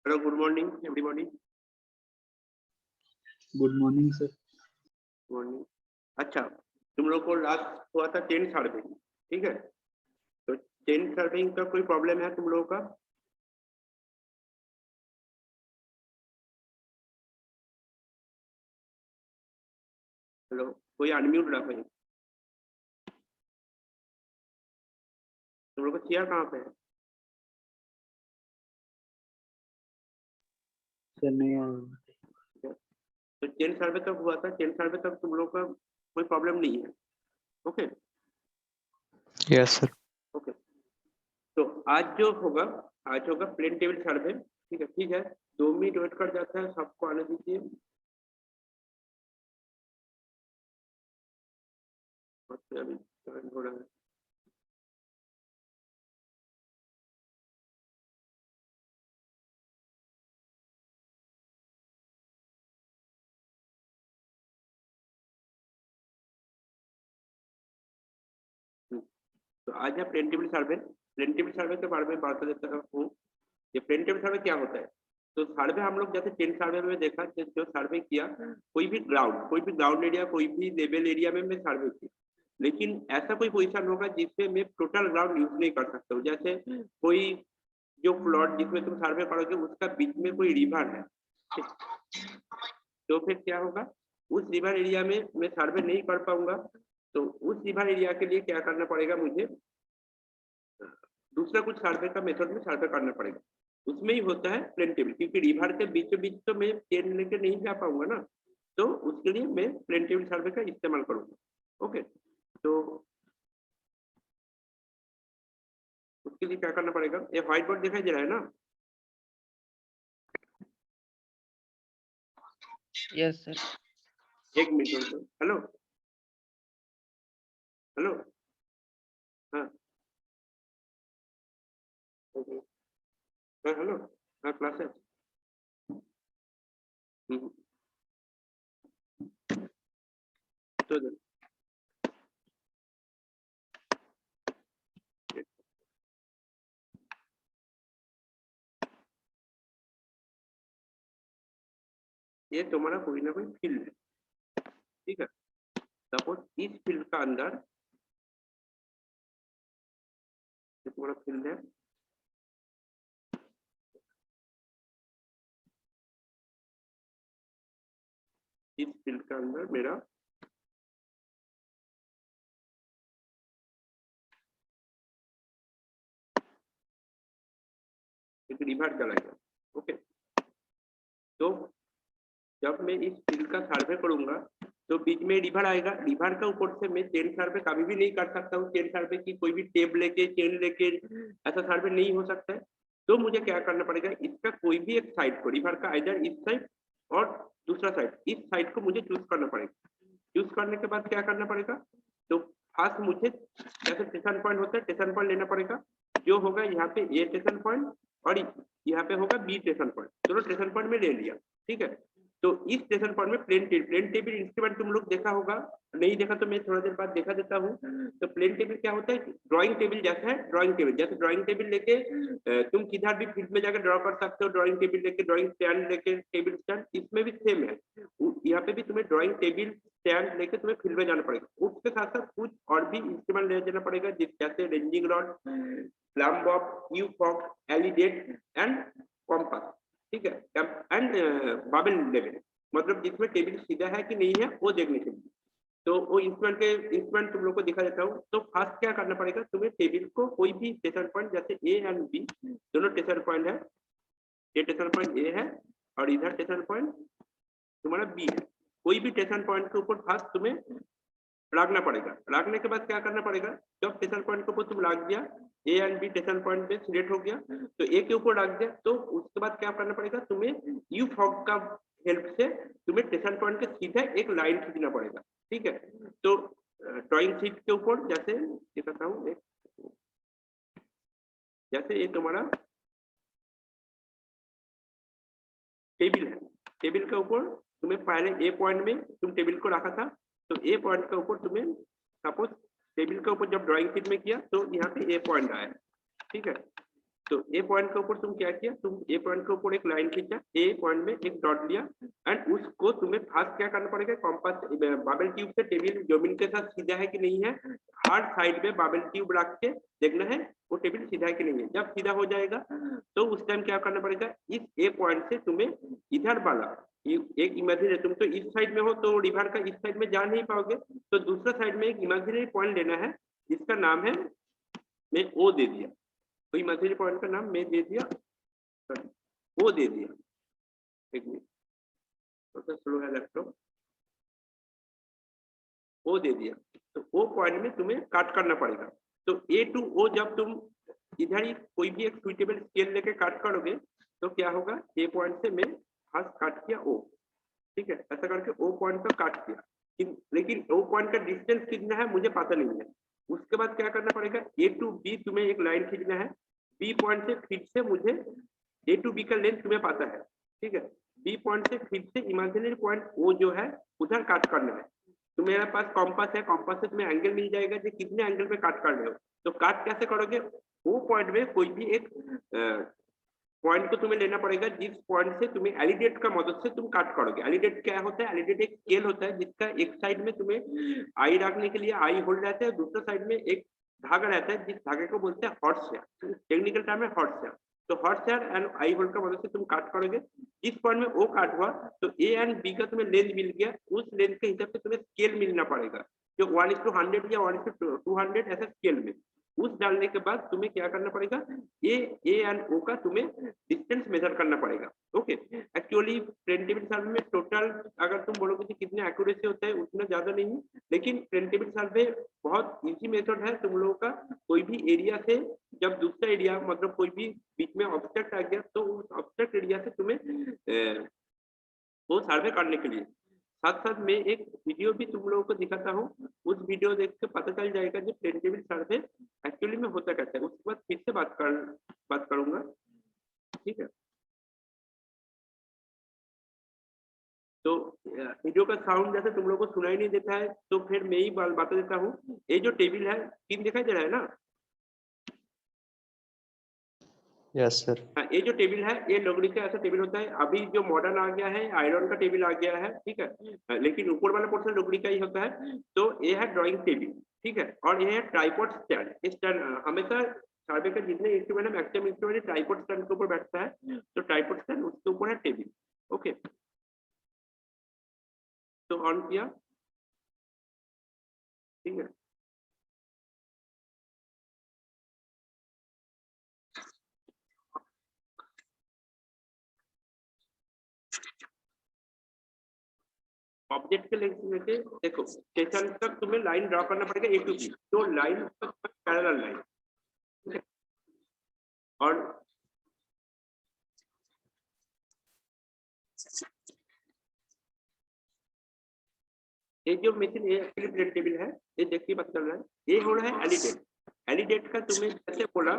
Hello, good morning everybody. Good morning sir. Morning. अच्छा, तुम लोग को लास्ट हुआ था 10 सर्विंग, ठीक है? तो 10 सर्विंग का कोई प्रॉब्लम है तुम लोगों का? हेलो, कोई अनम्यूट रखो। तुम लोग को चेयर कहाँ पे है? सर नहीं, तो 10 सर्वे तक हुआ था, 10 सर्वे तक तुम लोग का कोई प्रॉब्लम नहीं है। Okay yes sir. ओके, तो आज जो होगा, आज होगा प्लेन टेबल सर्वे। ठीक है, 2 मिनट वेट कर जाता है, सबको आने दीजिए। अभी time हो रहा है। तो आज है plane table survey. Plane table survey के बारे में बात कर देता हूँ। ये प्लेन टेबल सर्वे क्या होता है? तो सर्वे हम लोग जैसे 10 सर्वे में देखा कि जो सर्वे किया, कोई भी ग्राउंड एरिया, कोई भी लेवल एरिया में मैं सर्वे किया, लेकिन ऐसा कोई पोजीशन होगा जिसमें मैं टोटल ग्राउंड यूज नहीं कर सकता हूँ। जैसे कोई जो प्लॉट जिसमें तुम सर्वे करोगे उसका बीच में कोई रिवर है, तो फिर क्या होगा, उस रिवर एरिया में मैं सर्वे नहीं कर पाऊंगा। तो उस रिवर एरिया के लिए क्या करना पड़ेगा, मुझे दूसरा कुछ सर्वे का मेथड में सर्वे करना पड़ेगा। उसमें ही होता है प्लेन टेबल, क्योंकि रिवर के बीचों बीच तो मैं चेन लेके नहीं जा पाऊंगा ना, तो उसके लिए मैं प्लेन टेबल सर्वे का इस्तेमाल करूंगा। ओके, तो उसके लिए क्या करना पड़ेगा, ये व्हाइट बोर्ड दिखाई दे रहा है ना? Yes sir. एक मिनट। हेलो हेलो, हाँ हेलो, हाँ क्लास है। तो ये तुम्हारा कोई ना कोई फील्ड है, ठीक है? सपोज इस फील्ड का अंदर ये तुम्हारा फील्ड है, इस फील्ड का अंदर मेरा एक रिवर चला गया। ओके, तो जब मैं इस फील्ड का सर्वे करूंगा तो बीच में रिवर आएगा। रिवर का ऊपर से मैं चेन सर्वे कभी भी नहीं कर सकता हूँ। चेन सर्वे की कोई भी टेप लेके, चेन लेके ऐसा सर्वे नहीं हो सकता है। तो मुझे क्या करना पड़ेगा, इसका कोई भी एक साइड को, रिवर का आइदर इस साइड और दूसरा साइड, इस साइड को मुझे चूज करना पड़ेगा। चूज करने के बाद क्या करना पड़ेगा, तो फर्स्ट मुझे जैसे स्टेशन पॉइंट होता है, स्टेशन पॉइंट लेना पड़ेगा। जो होगा यहाँ पे ए स्टेशन पॉइंट और यहाँ पे होगा बी स्टेशन पॉइंट, दोनों स्टेशन पॉइंट में ले लिया। ठीक है, तो इस स्टेशन पॉइंट में प्लेन टेबल इंस्ट्रूमेंट तुम लोग देखा होगा, नहीं देखा तो मैं थोड़ा देर बाद देखा देता हूँ। तो प्लेन टेबल क्या होता है, ड्राइंग टेबल जैसा है। ड्राइंग टेबल लेके तुम किधर भी फील्ड में जाकर ड्रॉ कर सकते हो। ड्राइंग टेबल लेके, ड्राइंग स्टैंड लेके, टेबल स्टैंड, इसमें भी सेम है। यहाँ पे भी तुम्हें ड्राइंग टेबल स्टैंड लेके तुम्हें फील्ड में जाना पड़ेगा। उसके साथ साथ कुछ और भी इंस्ट्रूमेंट ले जाना पड़ेगा, जैसे ranging rod, plumb bob, U fork, alidade and compass. ठीक है, एंड बाबल लेवल, मतलब जिसमें टेबल सीधा है कि नहीं है वो देखने के लिए। तो वो इंस्ट्रूमेंट तुम लोग को दिखा देता हूँ। तो फर्स्ट क्या करना पड़ेगा, तुम्हें टेबल को कोई भी स्टेशन पॉइंट, जैसे ए एंड बी दोनों स्टेशन पॉइंट है, ये स्टेशन पॉइंट ए है और इधर स्टेशन पॉइंट तुम्हारा बी है। कोई भी स्टेशन पॉइंट के ऊपर फर्स्ट तुम्हें लागना पड़ेगा। लागने के बाद क्या करना पड़ेगा, जब स्टेशन पॉइंट के ऊपर तुम लाग दिया, A and B station point पे सिलेक्ट हो गया, तो ए के ऊपर लाग दिया, तो उसके बाद क्या करना पड़ेगा, तुम्हें यू फॉग का हेल्प से तुम्हें स्टेशन पॉइंट के सीधा एक लाइन खींचना पड़ेगा। ठीक है, तो ड्राइंग शीट के ऊपर जैसे दिखाता हूँ, एक जैसे ये तुम्हारा टेबल है, टेबल के ऊपर तुम्हें पहले ए पॉइंट में तुम टेबल को रखा था, तो ए पॉइंट के ऊपर तुम्हें सपोज टेबल के ऊपर जब ड्राइंग शीट में किया तो यहाँ पे ए पॉइंट आया। ठीक है, तो ए पॉइंट के ऊपर तुम क्या किया, तुम ए पॉइंट के ऊपर एक लाइन खींचा, ए पॉइंट में एक डॉट लिया एंड उसको तुम्हें फास्ट क्या करना पड़ेगा, कॉम्पास बाबल ट्यूब से टेबल जमीन के साथ सीधा है कि नहीं है, हर साइड में बाबल ट्यूब रख के देखना है वो टेबल सीधा है कि नहीं है। जब सीधा हो जाएगा तो उस टाइम क्या करना पड़ेगा, इस ए पॉइंट से तुम्हें इधर वाला एक इमेजिनरी, तुम तो इस साइड में हो तो रिवर का इस साइड में जा नहीं पाओगे, तो दूसरा साइड में एक इमेजिनरी पॉइंट लेना है जिसका नाम है, मैं ओ दे दिया, तो इमेजिनरी पॉइंट का नाम मैं दे दिया, वो दे दिया, एक मिनट थोड़ा स्लो है लैपटॉप, वो दे दिया, तो वो पॉइंट में तुम्हें काट करना पड़ेगा। तो ए टू ओ जब तुम इधर ही कोई भी एक सुइटेबल स्केल लेके काट करोगे तो क्या होगा, ए पॉइंट से मैं हाथ काट किया ओ, ठीक है, ऐसा करके ओ पॉइंट तक काट दिया, लेकिन ओ पॉइंट का डिस्टेंस कितना है मुझे पता नहीं है। उसके बाद क्या करना पड़ेगा, ए टू बी तुम्हें एक लाइन खींचना है, बी पॉइंट से फिर से मुझे ए टू बी का लेंथ तुम्हें पता है, ठीक है, बी पॉइंट से फिर से इमेजिनरी पॉइंट ओ जो है उधर काट करना है। तो मेरे पास कॉम्पास है, कॉम्पास से तुम्हें एंगल मिल जाएगा कि कितने एंगल पे काट कर रहे हो। तो काट कैसे करोगे, वो पॉइंट में कोई भी एक पॉइंट को तुम्हें लेना पड़ेगा जिस पॉइंट से तुम्हें एलिडेट का मदद से तुम काट करोगे। एलिडेट क्या होता है, एलिडेट एक स्केल होता है जिसका एक साइड में तुम्हें आई रखने के लिए आई होल्ड रहता है, दूसरा साइड में एक धागा रहता है जिस धागे को बोलते हैं हॉर्स शेयर, टेक्निकल टर्म है हॉर्स शेयर। तो horse share and I hold का मदद से तुम काट करोगे। जिस पॉइंट में ओ काट हुआ तो ए एंड बी का तुम्हें लेंथ मिल गया, उस लेंथ के हिसाब से तुम्हें स्केल मिलना पड़ेगा, जो 1:100 या 1:200 ऐसा स्केल में। उस डालने के बाद तुम्हें क्या करना पड़ेगा, ए एंड ओ का तुम्हें डिस्टेंस मेजर करना पड़ेगा। ओके, एक्चुअली प्रिंटेबल सर्वे में टोटल अगर तुम बोलोगे कि कितने एक्यूरेसी होता है उतना ज्यादा नहीं है, लेकिन प्रिंटेबल सर्वे बहुत इजी मेथड है तुम लोगों का। कोई भी एरिया से जब दूसरा एरिया मतलब कोई भी बीच में ऑब्जेक्ट आ गया तो उस ऑब्जेक्ट एरिया से तुम्हें वो सर्वे करने के लिए साथ साथ मैं एक वीडियो भी तुम लोगों को दिखाता हूँ, उस वीडियो देख के पता चल जाएगा कि प्रिंटेबल सर्वे एक्चुअली में होता कैसा है। उसके बाद फिर से बात करूंगा, ठीक है। तो वीडियो का साउंड जैसे तुम लोगों को सुनाई नहीं देता है तो फिर मैं ही बता देता हूँ। ये जो टेबल है तीन दिखाई दे रहा है ना, यस सर। हाँ, ये जो टेबल है ये लकड़ी का ऐसा टेबल होता है। अभी जो मॉडर्न आ गया है आयरन का टेबल आ गया है, ठीक है, लेकिन ऊपर वाला पोर्शन लकड़ी का ही होता है। तो ये है ड्राइंग टेबल, ठीक है, और ये है ट्राइपॉड स्टैंड। स्टैंड हमेशा सर्वे का जितने इंस्ट्रूमेंट है मैक्सिमम इंस्ट्रूमेंट ट्राइपॉड स्टैंड के ऊपर बैठता है, तो ट्राइपॉड स्टैंड उसके ऊपर है टेबल। ओके, तो ऑन किया, ठीक है। ऑब्जेक्ट के लेके देखो स्टेशन तक तुम्हें लाइन ड्रॉ करना पड़ेगा ए टू बी, तो लाइन पैरेलल लाइन, और ये जो मशीन ये एक्चुअली प्रिंटेबल है, ये देखिए पता चल रहा है, ये हो रहा है एलिडेट। एलिडेट का तुम्हें जैसे बोला,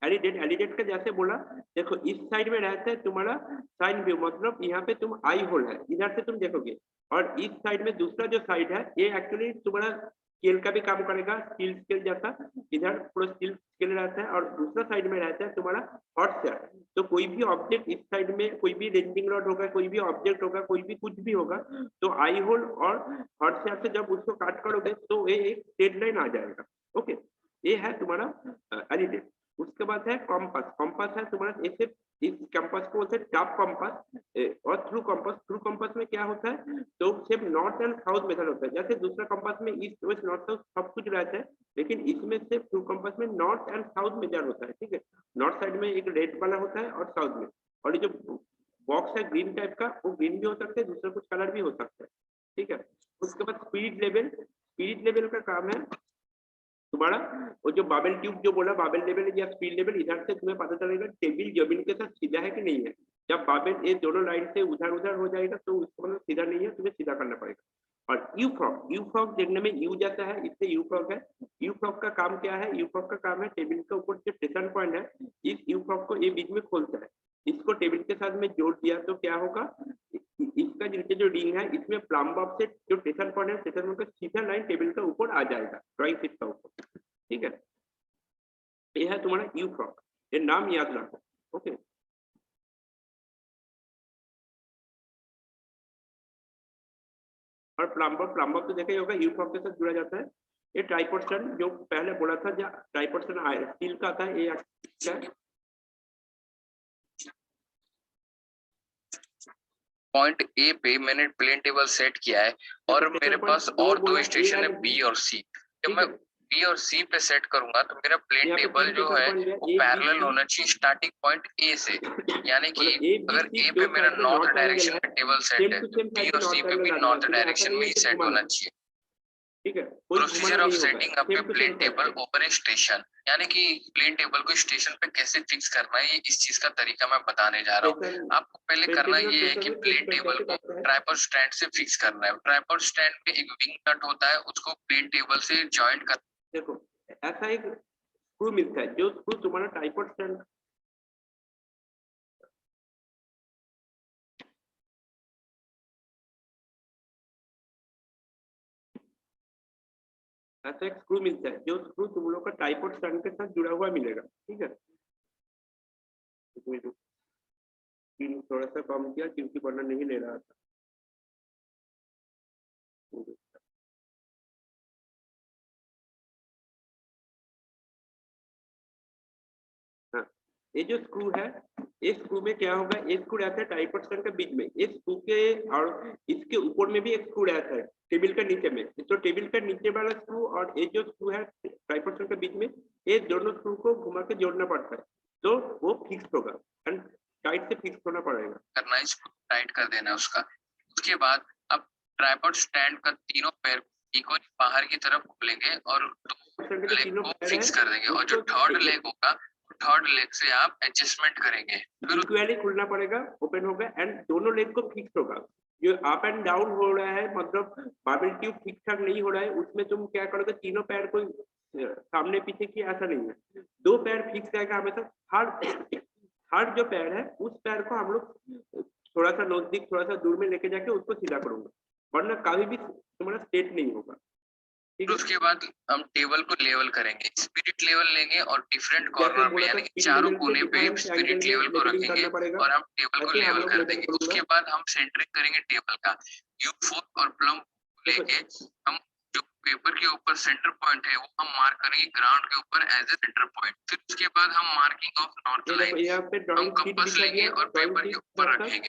एलिडेट का जैसे बोला, देखो इस साइड में रहता है तुम्हारा साइन व्यू, मतलब यहाँ पे तुम आई होल है, इधर से तुम देखोगे, और इस साइड में दूसरा जो साइड है ये एक्चुअली तुम्हारा स्केल का भी काम करेगा, स्टील स्केल जैसा, इधर पूरा स्टील स्केल रहता है, और दूसरा साइड में रहता है तुम्हारा हॉट शेयर। तो कोई भी ऑब्जेक्ट इस साइड में, कोई भी रेंजिंग रॉड होगा, कोई भी ऑब्जेक्ट होगा, कोई भी कुछ भी होगा, तो आई होल और हॉट शेयर से जब उसको काट करोगे तो ये एक स्ट्रेट लाइन आ जाएगा। ओके, ये है तुम्हारा एलिडेट। उसके बाद है कॉम्पास। कॉम्पास है तुम्हारा ऐसे, इस कंपास को बोलते हैं टॉप कंपास और थ्रू कंपास। थ्रू कंपास में क्या होता है, तो सिर्फ नॉर्थ एंड साउथ मेथड होता है। जैसे दूसरा कंपास में ईस्ट वेस्ट नॉर्थ साउथ सब कुछ रहता है, लेकिन इसमें सिर्फ थ्रू कंपास में नॉर्थ एंड साउथ मेजर होता है, ठीक है। नॉर्थ साइड में एक रेड वाला होता है और साउथ में, और ये जो बॉक्स है ग्रीन टाइप का, वो ग्रीन भी हो सकता है, दूसरा कुछ कलर भी हो सकता है, ठीक है। उसके बाद स्पीड लेवल। स्पीड लेवल का काम है तुम्हारा, वो जो बाबल ट्यूब जो बोला, बाबल लेवल या स्पीड लेवल, इधर से तुम्हें पता चलेगा टेबल जमीन के साथ सीधा है कि नहीं है। जब बाबल ये दोनों लाइन से उधर उधर हो जाएगा तो उसको मतलब सीधा नहीं है, तुम्हें सीधा करना पड़ेगा। और यू फ्रॉग, यू फ्रॉग देखने में यू जाता है, इससे यू फ्रॉग है। यू फ्रॉग का काम क्या है, यू फ्रॉग का काम है टेबल के ऊपर जो स्टेशन पॉइंट है, इस यू फ्रॉग को ये बीच में खोलता है, इसको टेबल के साथ में जोड़ दिया तो क्या होगा, इसका नीचे जो रिंग है इसमें प्लम बॉक्स से जो स्टेशन पॉइंट है, स्टेशन पॉइंट का सीधा लाइन टेबल के ऊपर आ जाएगा, ड्राइंग शीट का ऊपर, ठीक है। ये है तुम्हारा यू फ्रॉक, ये नाम याद रखो। ओके, और प्लम्बर, प्लम्बर तो देखा ही होगा, यू फ्रॉक के साथ जुड़ा जाता है। ये ट्राइपोर्शन जो पहले बोला था, जो ट्राइपोर्शन स्टील का आता है, ये क्या है? पॉइंट ए पे मैंने प्लेन टेबल सेट किया है और मेरे पास और दो स्टेशन है बी और सी। जब मैं बी और सी पे सेट करूंगा तो मेरा प्लेन टेबल जो है वो पैरेलल होना चाहिए स्टार्टिंग पॉइंट ए से, यानी कि अगर ए पे मेरा नॉर्थ डायरेक्शन में टेबल सेट है तो बी और सी पे भी नॉर्थ डायरेक्शन में ही सेट होना चाहिए। ठीक है, procedure of setting up a plane table over a station, यानी कि प्लेन टेबल को स्टेशन पे कैसे फिक्स करना है, ये इस चीज का तरीका मैं बताने जा रहा हूँ। आपको पहले करना ये है कि प्लेन टेबल को ट्राइपॉड स्टैंड से फिक्स करना है। ट्राइपॉड स्टैंड में एक विंग नट होता है, उसको प्लेन टेबल से जॉइंट कर। देखो ऐसा एक स्क्रू मिलता है, जो स्क्रू तुम्हारा ट्राइपॉड स्टैंड, ऐसा एक स्क्रू मिलता है, जो स्क्रू तुम लोग का ट्राइपॉड स्टैंड के साथ जुड़ा हुआ मिलेगा। ठीक है, थोड़ा सा कम किया क्योंकि वरना नहीं ले रहा था। हाँ, ये जो स्क्रू है, इस स्क्रू में क्या होगा, एक स्क्रू रहता है ट्राइपॉड स्टैंड के बीच में, इस स्क्रू के और इसके ऊपर में भी एक स्क्रू रहता है टेबल के नीचे में। तो टेबल के नीचे वाला स्क्रू और ये जो स्क्रू है ट्राइपॉड स्टैंड के बीच में, ये दोनों स्क्रू को घुमा के जोड़ना पड़ता है, तो वो फिक्स होगा एंड टाइट से फिक्स होना पड़ेगा। करना है, इसको टाइट कर देना है उसका। उसके बाद अब ट्राइपॉड स्टैंड का तीनों पैर इक्वली बाहर की तरफ खोलेंगे और दो लेग को फिक्स कर देंगे, और जो थर्ड लेग होगा थर्ड लेग से आप एडजस्टमेंट करेंगे। फिर इक्वली खुलना पड़ेगा, ओपन होगा एंड दोनों लेग को फिक्स होगा। जो अप एंड डाउन हो रहा है, मतलब बाबल ट्यूब ठीक ठाक नहीं हो रहा है, उसमें तुम क्या करोगे, तीनों पैर को सामने पीछे की, ऐसा नहीं है, दो पैर फिक्स रहेगा हमेशा। थर्ड जो पैर है, उस पैर को हम लोग थोड़ा सा नजदीक, थोड़ा सा दूर में लेके जाके उसको सीधा करूंगा, वरना कभी भी तुम्हारा स्ट्रेट नहीं होगा। उसके बाद हम टेबल को लेवल करेंगे, स्पिरिट लेवल लेंगे और डिफरेंट कॉर्नर में यानी कि चारों कोने पे स्पिरिट लेवल को रखेंगे और हम टेबल को लेवल कर देंगे। उसके बाद हम सेंटरिंग करेंगे टेबल का, U4 और प्लम लेके हम जो पेपर के ऊपर सेंटर पॉइंट है वो हम मार्क करेंगे ग्राउंड के ऊपर एज ए सेंटर पॉइंट। फिर उसके बाद हम मार्किंग ऑफ नॉर्थ लाइन, हम कंपास लेंगे और पेपर के ऊपर रखेंगे।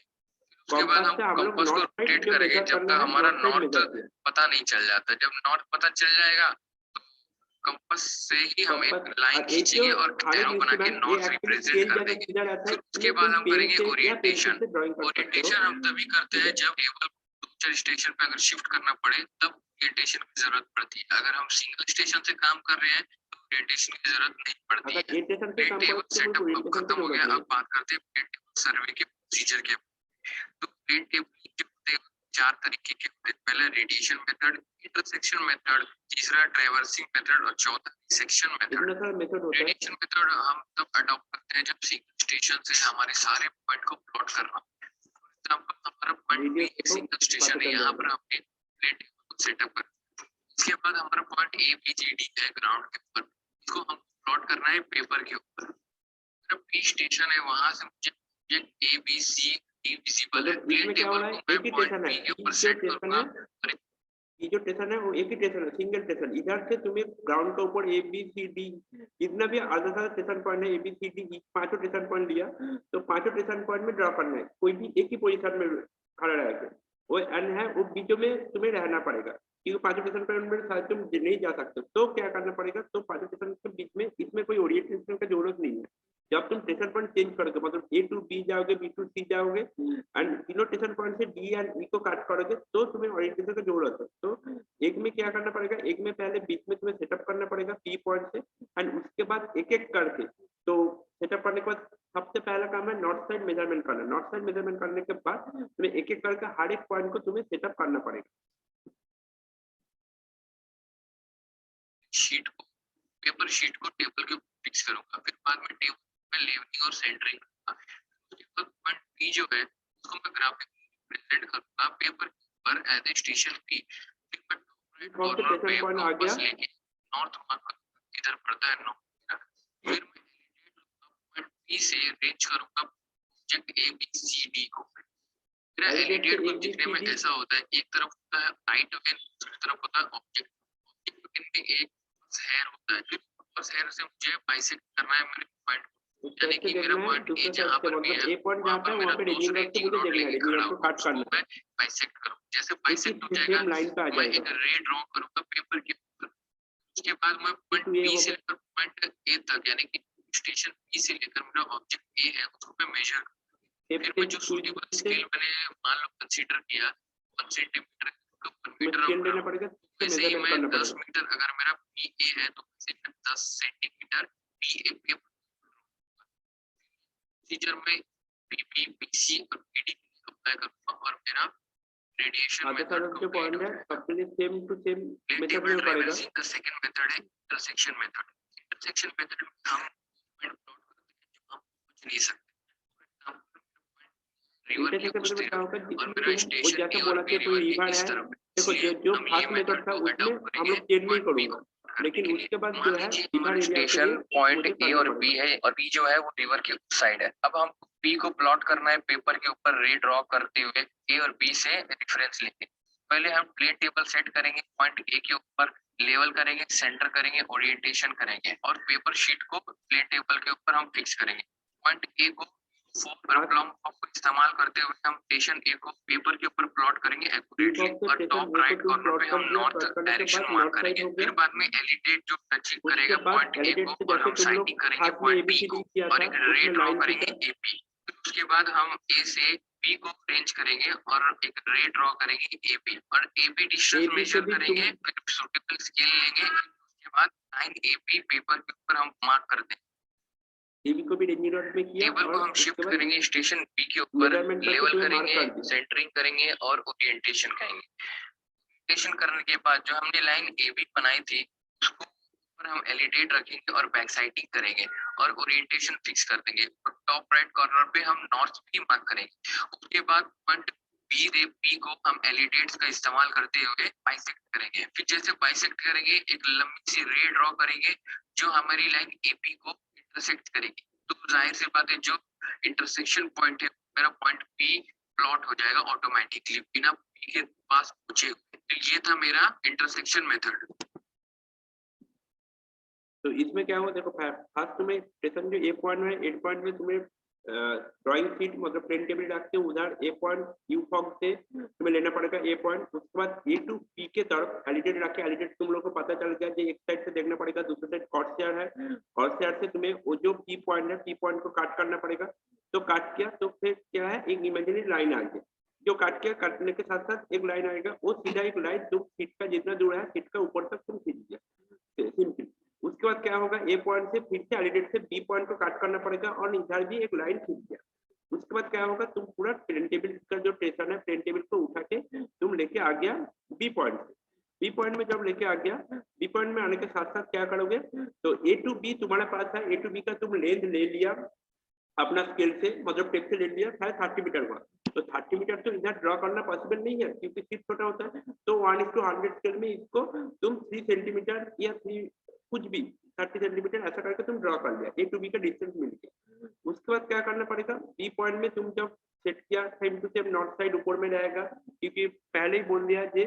उसके बाद हम कंपास को रोटेट करेंगे जब तक हमारा नॉर्थ पता नहीं चल जाता। जब नॉर्थ पता चल जाएगा तो कंपास से ही हम एक लाइन खींचेंगे और एरो बना के नॉर्थ रिप्रेजेंट कर देंगे। फिर उसके बाद हम करेंगे ओरिएंटेशन। ओरिएंटेशन हम तभी करते हैं जब टेबल दूसरे स्टेशन पे अगर शिफ्ट करना पड़े, तब ओरिएंटेशन की जरूरत पड़ती है। अगर हम सिंगल स्टेशन से काम कर रहे हैं तो ओरिएंटेशन की जरूरत नहीं पड़ती है। प्लेन टेबल सेटअप अब खत्म हो गया। अब बात करते हैं प्लेन टेबल सर्वे के प्रोसीजर के। तो प्लेन टेबल चार तरीके के होते हैं। पहला रेडिएशन मेथड, इंटरसेक्शन मेथड, तीसरा ट्रैवर्सिंग मेथड और चौथा सेक्शन मेथड। रेडिएशन मेथड हम तब अडॉप्ट करते हैं जब सिंगल स्टेशन से हमारे सारे पॉइंट को प्लॉट करना। हमारा पॉइंट बी एक सिंगल स्टेशन है, यहाँ पर हमने प्लेन टेबल को सेटअप कर। इसके बाद हमारा point A B C D है ग्राउंड के ऊपर, इसको हम प्लॉट करना है पेपर के ऊपर। बी स्टेशन है, वहां से मुझे ए बी सी विजिबल है। प्लेन टेबल को मैं पॉइंट बी के ऊपर सेट करूंगा। ये जो स्टेशन है वो एक ही स्टेशन है, सिंगल स्टेशन। इधर से तुम्हें ग्राउंड के ऊपर ए बी सी डी जितना भी आधा सारा स्टेशन पॉइंट है, ए बी सी डी पांचों स्टेशन पॉइंट लिया, तो पांचों स्टेशन पॉइंट में ड्रॉ करना है। कोई भी एक ही पोजीशन में खड़ा रहेगा, वो एन है वो बीचों में तुम्हें रहना पड़ेगा, क्योंकि पांचों स्टेशन पॉइंट में शायद तुम नहीं जा सकते। तो क्या करना पड़ेगा, तो पांचों स्टेशन के बीच में, इसमें कोई ओरिएंटेशन का जरूरत नहीं है। जब तुम स्टेशन पॉइंट चेंज करोगे, मतलब ए टू बी जाओगे, बी टू सी जाओगे एंड तीनों स्टेशन पॉइंट से डी एंड ई को काट करोगे, तो तुम्हें ओरिएंटेशन की जरूरत है। तो एक में क्या करना पड़ेगा, एक में पहले बीच में तुम्हें सेटअप करना पड़ेगा पी पॉइंट से, एंड उसके बाद एक एक करके, तो सेटअप करने के बाद सबसे पहला काम है नॉर्थ साइड मेजरमेंट करना। नॉर्थ साइड मेजरमेंट करने के बाद तुम्हें एक एक करके हर एक पॉइंट को तुम्हें सेटअप करना पड़ेगा। शीट को, पेपर शीट को टेबल के फिक्स करूंगा। फिर बाद में टेबल में लेवलिंग और सेंटरिंग करूंगा। उसके बाद पॉइंट पी जो है उसको मैं ग्राफिक प्रेजेंट करूंगा पेपर पर एज ए स्टेशन पी। फिर मैं टॉप राइट कॉर्नर पे कंपास लेके नॉर्थ मार्क इधर पड़ता है नॉर्थ, फिर बी से रेंज करूंगा object A B C D को। मेरा Validate एलिडेट से को दिखने में ABCD ऐसा होता है, एक तरफ होता है राइट वेन, दूसरी तरफ होता है ऑब्जेक्ट। ऑब्जेक्ट वेन में एक हेयर होता है, फिर उस हेयर से मुझे बाइसेक्ट करना है मेरे पॉइंट, तो यानी कैसे कि मेरा देखना है पॉइंट ए दूसरे जहाँ साइड से, पर भी मतलब है ए पॉइंट वहां जहाँ पर था मेरा वहाँ पे दो रेडियन रॉड से स्ट्रेचिंग मुझे रॉड देखना है, लेके रेडियन खड़ा रॉड को हूँ, काट उसको करना है, मैं बाइसेक्ट करूँ। जैसे ठीक बाइसेक्ट हो है जाएगा सेम लाइन पे आ मैं एक जाएगा। रे ड्रॉ करूंगा पेपर के ऊपर। उसके बाद मैं पॉइंट तो ये बी हो से गया, लेकर पॉइंट ए तक, यानी कि स्टेशन बी से लेकर मेरा ऑब्जेक्ट ए है उसको मैं मेजर, फिर मैं जो सूटेबल से स्केल मैंने मान लो कंसीडर किया 1 सेंटीमीटर तो 1 तुम्हें मीटर स्केल रख लेना रहा हूँ। पड़ेगा, तो वैसे ही मेजरमेंट मैं करना 10 पड़ेगा। मीटर, अगर मेरा पी ए है तो वैसे मैं 10 सेंटीमीटर पी ए पे प्रोसीजर में पी बी पी सी और पी डी अप्लाई करूंगा और मेरा रेडिएशन आधा मेथड सारा जो कंप्लीट पॉइंट हो है जाएगा। सबके लिए same to same plane method table में पड़ेगा। ट्रेवल्सिंग का सेकंड मेथड है इंटरसेक्शन मेथड। इंटरसेक्शन मेथड में हम पॉइंट प्लॉट करते हैं जो हम पहुंच नहीं सकते। रिवर के इंटरसेक्शन उस मतलब क्या होगा, तरफ और जिसमें मेरा तुम वो स्टेशन जैसा ए और बोला बी कि कोई रिवर के रिवर इस है, तरफ है। देखो इसलिए जो हम ये फर्स्ट मेथड मेथड था को उसमें अडॉप्ट हम करेंगे लोग चेन नहीं पॉइंट बी करूंगा, को करने लेकिन के लिए। उसके बाद मान जो है लीजिए रिवर हमारा एरिया के स्टेशन लिए पॉइंट मुझे ए करना और बी पड़ेगा। है और बी जो है वो रिवर के उस साइड है। अब हम बी को प्लॉट करना है पेपर के ऊपर रे ड्रॉ करते हुए ए और बी से रेफरेंस लेके। पहले हम प्लेन टेबल सेट करेंगे, पॉइंट ए के ऊपर लेवल करेंगे, सेंटर करेंगे, ओरिएंटेशन करेंगे और पेपर शीट को प्लेन टेबल के ऊपर हम फिक्स करेंगे। पॉइंट ए को परपेंडिकुलर को इस्तेमाल करते हुए हम स्टेशन ए को पेपर के ऊपर प्लॉट करेंगे एक्यूरेटली और स्टेशन टॉप ए को राइट तुम कॉर्नर प्लॉट पे हम कर दिया, नॉर्थ प्लॉट करने के डायरेक्शन बाद मार्क नॉर्थ साइड करेंगे। हो फिर गया। बाद में एलिडेट जो टचिंग उसके करेगा बाद पॉइंट ए एलिडेट को से और जैसे हम तुम लोग साइडिंग करेंगे हाथ में पॉइंट बी एबीसीडी को किया और था एक रे उसमें ड्रॉ लाइन की करेंगे तरह, ए बी। फिर उसके बाद हम ए से बी को रेंज करेंगे और एक रे ड्रॉ करेंगे ए बी और A B distance A B से मेजर भी तुम करेंगे, फिर सूटेबल स्केल लेंगे। उसके बाद लाइन ए बी पेपर के ऊपर हम मार्क कर देंगे। ए बी को भी रेंज नोट में किया टेबल को और हम उसके शिफ्ट बाद करेंगे स्टेशन बी के ऊपर, मेजरमेंट करके लेवल तुम्हें मार्क करेंगे, कर दिया। सेंटरिंग करेंगे और ओरिएंटेशन करेंगे। ओरिएंटेशन करने के बाद जो हमने लाइन ए बी बनाई थी उसको ऊपर हम एलिडेट रखेंगे और बैक साइडिंग करेंगे और ओरिएंटेशन फिक्स कर देंगे और टॉप राइट कॉर्नर पे हम नॉर्थ भी मार्क करेंगे। उसके बाद पॉइंट बी रे बी को हम एलिडेट्स का इस्तेमाल करते हुए बाइसेक्ट करेंगे। फिर जैसे बाइसेक्ट करेंगे एक लंबी सी रे ड्रॉ करेंगे जो हमारी लाइन ए बी को इंटरसेक्ट करेगी। तो जाहिर सी बात है जो इंटरसेक्शन पॉइंट है मेरा पॉइंट बी प्लॉट हो जाएगा ऑटोमेटिकली बिना बी के पास पहुंचे। तो ये था मेरा इंटरसेक्शन मेथड। तो इसमें क्या हुआ, देखो फर्स्ट तुम्हें स्टेशन जो ए पॉइंट है, ए पॉइंट में तुम्हें ड्राइंग शीट मतलब प्लेन टेबल रख के उधर ए पॉइंट यू फॉर्म से तुम्हें लेना पड़ेगा ए पॉइंट। उसके बाद ए टू पी के तरफ एलिडेट रख के, एलिडेट तुम लोग को पता चल गया कि एक साइड से देखना पड़ेगा, दूसरे साइड कॉर्ड शेयर है, कॉर्ड शेयर से तुम्हें वो जो पी पॉइंट है, पी पॉइंट को काट करना पड़ेगा। तो काट किया तो फिर क्या है, एक इमेजिनरी लाइन आ गई जो काट के काटने के साथ साथ एक लाइन आएगा, वो सीधा एक लाइन तुम सीट का जितना दूर है सीट का ऊपर तक तुम खींच दिया सिंपल। उसके बाद क्या होगा, ए पॉइंट से फिर से एलिडेट से बी पॉइंट को काट करना पड़ेगा और इधर भी एक लाइन खींच दिया। उसके बाद क्या होगा, तुम पूरा प्लेन टेबल का जो स्टेशन है प्लेन टेबल को उठा के तुम लेके आ गया बी पॉइंट से। बी पॉइंट में जब लेके आ गया, बी पॉइंट में आने के साथ साथ क्या करोगे, तो ए टू बी तुम्हारे पास है, ए टू बी का तुम लेंथ ले लिया अपना स्केल से, मतलब टेप से ले लिया, शायद 30 मीटर हुआ। तो 30 मीटर तो इधर ड्रॉ करना पॉसिबल नहीं है क्योंकि सीट छोटा होता है। तो 1:100 स्केल में इसको तुम 3 सेंटीमीटर या 3 कुछ भी 30 सेंटीमीटर ऐसा करके तुम ड्रॉ कर लिया, ए टू बी का डिस्टेंस मिल गया। उसके बाद क्या करना पड़ेगा, बी पॉइंट में तुम जब सेट किया same to same north side ऊपर में रहेगा, क्योंकि पहले ही बोल दिया कि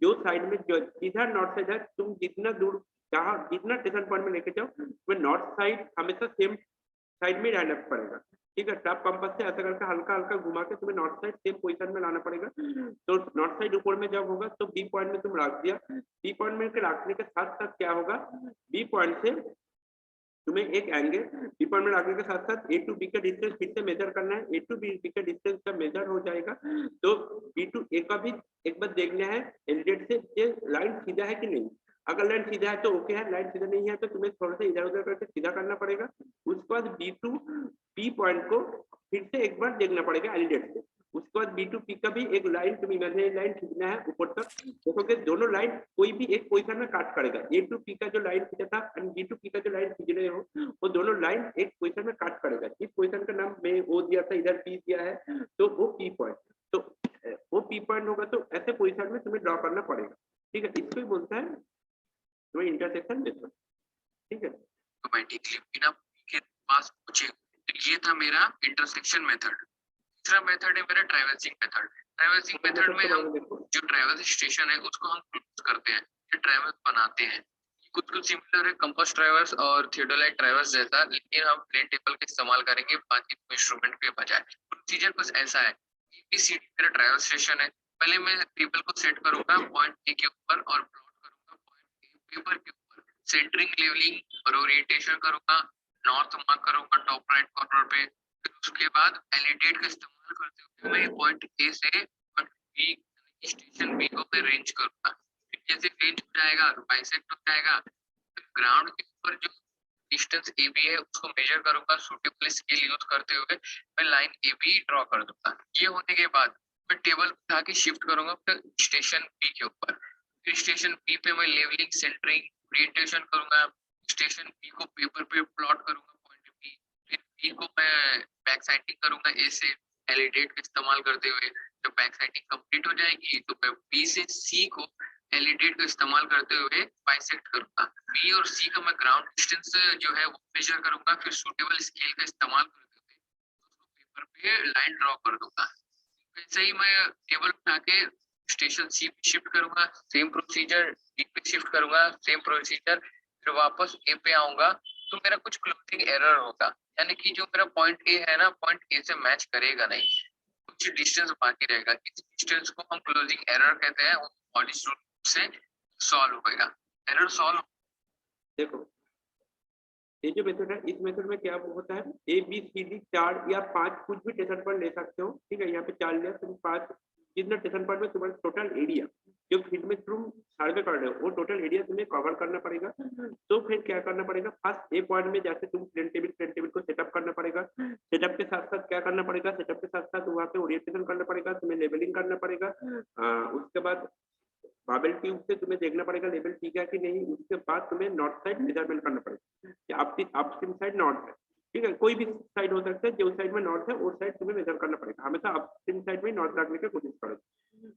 जो साइड में जो इधर नॉर्थ साइड है तुम जितना दूर जहाँ जितना स्टेशन पॉइंट में लेके जाओ वो नॉर्थ साइड हमेशा सेम साइड में रहना पड़ेगा। ठीक है, टॉप कंपास से ऐसा करके हल्का हल्का घुमा के तुम्हें नॉर्थ साइड सेम पोजीशन में लाना पड़ेगा। तो नॉर्थ साइड ऊपर में जब होगा तो बी पॉइंट में तुम रख दिया, बी पॉइंट में रखने के साथ साथ क्या होगा, बी पॉइंट से तुम्हें एक एंगल बी पॉइंट में रखने के साथ साथ ए टू बी का डिस्टेंस फिर से मेजर करना है। ए टू बी का डिस्टेंस का मेजर हो जाएगा तो बी टू ए का भी एक बार देखना है एलिडेट से ये लाइन सीधा है कि नहीं। अगर लाइन सीधा है तो ओके है, लाइन सीधा नहीं है तो तुम्हें थोड़ा सा इधर उधर करके सीधा करना पड़ेगा। उसके बाद बी टू पी पॉइंट को फिर से एक बार देखना पड़ेगा एलिडेट से। उसके बाद बी टू पी का भी एक लाइन तुम इमेजिनरी लाइन खींचना है ऊपर तक। देखोगे दोनों लाइन कोई भी एक पोजीशन में काट करेगा, ए टू पी का जो लाइन खींचा था एंड बी टू पी का जो लाइन खींच रहे हो वो दोनों लाइन एक पोजीशन में काट करेगा। इस पोजीशन का नाम मैं ओ दिया था, इधर पी दिया है तो वो पी पॉइंट, तो वो पी पॉइंट होगा तो ऐसे पोजीशन में तुम्हें ड्रॉ करना पड़ेगा। ठीक है, इसको ही बोलता है तुम्हें इंटरसेक्शन मेथड। ठीक है, ऑटोमेटिकली बिना के पास पहुंचे। ये था मेरा इंटरसेक्शन मेथड। तीसरा मेथड है मेरा ट्रैवर्सिंग मेथड। ट्रैवर्सिंग मेथड में हम जो ट्रैवल स्टेशन है उसको हम क्लोज करते हैं, ट्रैवल्स बनाते हैं। कुछ सिमिलर है कंपास ट्रैवर्स और थियोडोलाइट ट्रैवर्स जैसा, लेकिन हम प्लेन टेबल का इस्तेमाल करेंगे बाकी इंस्ट्रूमेंट के बजाय। प्रोसीजर कुछ ऐसा है, एबीसीडी मेरा ट्रैवल स्टेशन है। पहले मैं टेबल को सेट करूंगा पॉइंट ए के ऊपर और प्लॉट करूंगा पॉइंट ए पेपर के ऊपर। सेंटरिंग, लेवलिंग और ओरिएंटेशन करूंगा, नॉर्थ मार्क करूंगा टॉप राइट कॉर्नर पे। फिर उसके बाद एलिडेट का इस्तेमाल करते हुए मैं पॉइंट ए से पॉइंट बी स्टेशन बी को मैं रेंज करूंगा। जैसे रेंज हो जाएगा बाइसेक्ट हो जाएगा, ग्राउंड के ऊपर जो डिस्टेंस ए बी है उसको मेजर करूंगा, सूटेबल स्केल यूज करते हुए मैं लाइन ए बी ड्रॉ कर दूंगा। ये होने के बाद मैं टेबल उठा के शिफ्ट करूंगा स्टेशन बी के ऊपर। फिर स्टेशन बी पे मैं लेवलिंग, सेंटरिंग, ओरिएंटेशन करूंगा। स्टेशन बी को पेपर पे प्लॉट करूंगा पॉइंट बी। फिर बी को मैं बैक साइडिंग करूंगा ए से एलिडेट का इस्तेमाल करते हुए। जब बैक साइडिंग कंप्लीट हो जाएगी तो मैं बी से सी को एलिडेट का इस्तेमाल करते हुए बाइसेक्ट करूंगा। बी और सी का मैं ग्राउंड डिस्टेंस जो है वो मेजर करूंगा, फिर सूटेबल स्केल का इस्तेमाल करते हुए पेपर पे लाइन ड्रॉ कर दूंगा। वैसे ही मैं टेबल उठा के स्टेशन सी पे शिफ्ट करूंगा, सेम प्रोसीजर डी पे शिफ्ट करूंगा, सेम प्रोसीजर, फिर वापस ए पे आऊंगा तो मेरा कुछ क्लोजिंग एरर होगा, यानी कि जो मेरा पॉइंट ए है ना पॉइंट ए से मैच करेगा नहीं, कुछ डिस्टेंस बाकी रहेगा। इस डिस्टेंस को हम क्लोजिंग एरर कहते हैं, वो मॉडिस रूल से सॉल्व होएगा। एरर सॉल्व देखो ये जो मेथड है, इस मेथड में क्या होता है, ए बी सी डी 4 या 5 कुछ भी टेंशन पॉइंट ले सकते हो। ठीक है, यहाँ पे 4 लिया, तुम 5 जितना टेंशन पॉइंट में तुम्हारा टोटल एरिया जो फील्ड में तुम सर्वे कर रहे हो वो टोटल एरिया तुम्हें कवर करना पड़ेगा। तो फिर क्या करना पड़ेगा, फर्स्ट ए पॉइंट में जैसे तुम प्लेन टेबल को सेटअप करना पड़ेगा। सेटअप के साथ साथ क्या करना पड़ेगा, सेटअप के साथ साथ वहाँ पे ओरिएंटेशन करना पड़ेगा, तुम्हें लेवलिंग करना पड़ेगा। उसके बाद बाबल ट्यूब से तुम्हें देखना पड़ेगा लेवल ठीक है कि नहीं। उसके बाद तुम्हें नॉर्थ साइड मेजरमेंट करना पड़ेगा कि अपस्ट्रीम साइड नॉर्थ है। ठीक है, कोई भी साइड हो सकता है, जो साइड में नॉर्थ है उस साइड तुम्हें मेजर करना पड़ेगा। हमेशा अपस्ट्रीम साइड में नॉर्थ रखने की कोशिश करो।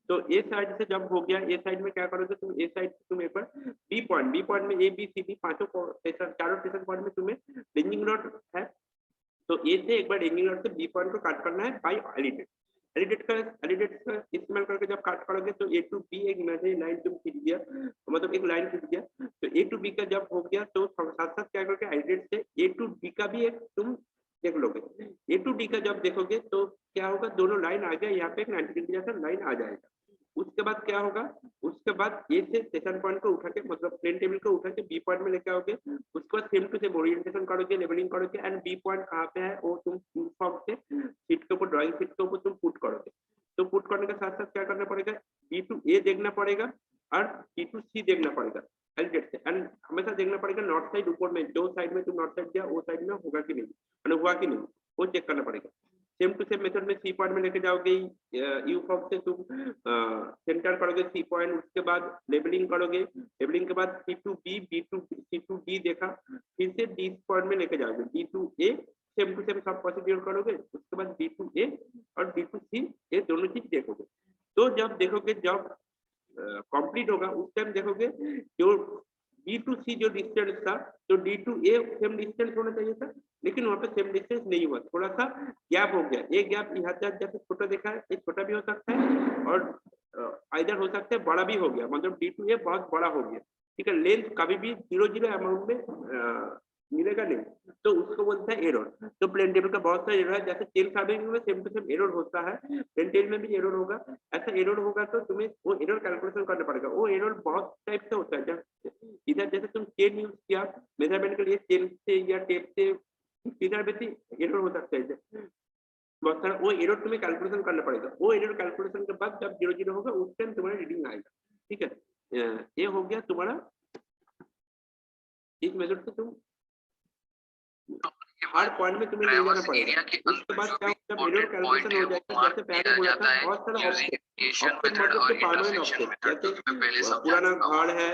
तो ए साइड से जब हो गया, ए साइड में क्या करोगे तुम, ए साइड से तुम एक बार बी पॉइंट में ए बी सी डी चारों स्टेशन पॉइंट में तुम्हें रिंजिंग रॉड है, तो ए से एक बार रिंजिंग रॉड से बी पॉइंट को काट करना है बाई एलिडेट। एलिडेट का इस्तेमाल करके जब काट करोगे तो ए टू बी एक इमेजिनरी लाइन तुम खींच दिया, मतलब एक लाइन खींच दिया। तो ए टू बी का जब हो गया तो साथ साथ क्या करोगे, एलिडेट से ए टू डी का भी एक तुम देख लोगे। ए टू डी का जब देखोगे तो क्या होगा, दोनों लाइन आ गया, यहाँ पे एक 90 डिग्री जैसा लाइन आ जाएगा। उसके बाद क्या होगा, उसके बाद ए से सेशन पॉइंट को उठा के, मतलब प्लेन टेबल को उठा के बी पॉइंट में लेके आओगे। उसके बाद सेम टू सेम ओरिएंटेशन करोगे, लेवलिंग करोगे, एंड बी पॉइंट कहाँ पे है वो तुम फॉर्म से शीट के ऊपर, ड्राइंग शीट के ऊपर तुम पुट करोगे। तो पुट करने के साथ साथ क्या करना पड़ेगा, बी टू ए देखना पड़ेगा और बी टू सी देखना पड़ेगा एलिडेट से। एंड हमेशा देखना पड़ेगा नॉर्थ साइड ऊपर में, जो साइड में तुम नॉर्थ साइड दिया वो साइड में होगा कि नहीं, मतलब हुआ कि नहीं, वो चेक करना पड़ेगा। सेम टू सेम मेथड में सी पॉइंट में लेके जाओगे, यू फॉर्म से तुम सेंटर करोगे सी पॉइंट। उसके बाद लेबलिंग करोगे, लेबलिंग के बाद C to B, B to C to D देखा, फिर से डी पॉइंट में लेके जाओगे, D to A, same to same सब प्रोसीजर करोगे। उसके बाद डी टू ए और डी टू सी, ये दोनों चीज देखोगे। तो जब देखोगे, जब कंप्लीट होगा उस टाइम देखोगे जो बी टू सी जो डिस्टेंस था, तो D to A same distance होना चाहिए था, लेकिन वहाँ पे सेम डिस्टेंस नहीं हुआ, थोड़ा सा गैप हो गया। ये गैप यहाँ जैसे छोटा देखा है, एक छोटा भी हो सकता है और इधर हो सकता है बड़ा भी हो गया, मतलब डी टू ए बहुत बड़ा हो गया। ठीक है, लेंथ कभी भी 0 अमाउंट में मिलेगा नहीं, तो उसको बोलते हैं एरर। तो प्लेन टेबल का बहुत सारा एरर है, जैसे टेल सर्विंग में सेम टू सेम एरर होता है, प्लेन टेल में भी एरर होगा। ऐसा एरर होगा तो तुम्हें वो एरर कैलकुलेशन करना पड़ेगा। वो एरर बहुत टाइप से होता है, इधर जैसे तुम चेन यूज किया मेजरमेंट के लिए, चेन से या टेप से, इधर भी एरर हो सकता है बहुत सारा। वो एरर तुम्हें कैलकुलेशन करना पड़ेगा। वो एरर कैलकुलेशन के बाद जब 0 होगा उस टाइम तुम्हारा रीडिंग आएगा। ठीक है, ये हो गया तुम्हारा, इस मेथड से तुम हर पॉइंट में तुम्हें ले जाना पड़ेगा। उसके बाद क्या, जब एरर कैलकुलेशन हो जाएगी, जैसे पहले बोला था बहुत सारा ऑप्शन मतलब के परमानेंट ऑप्शन, जैसे पुराना घर है,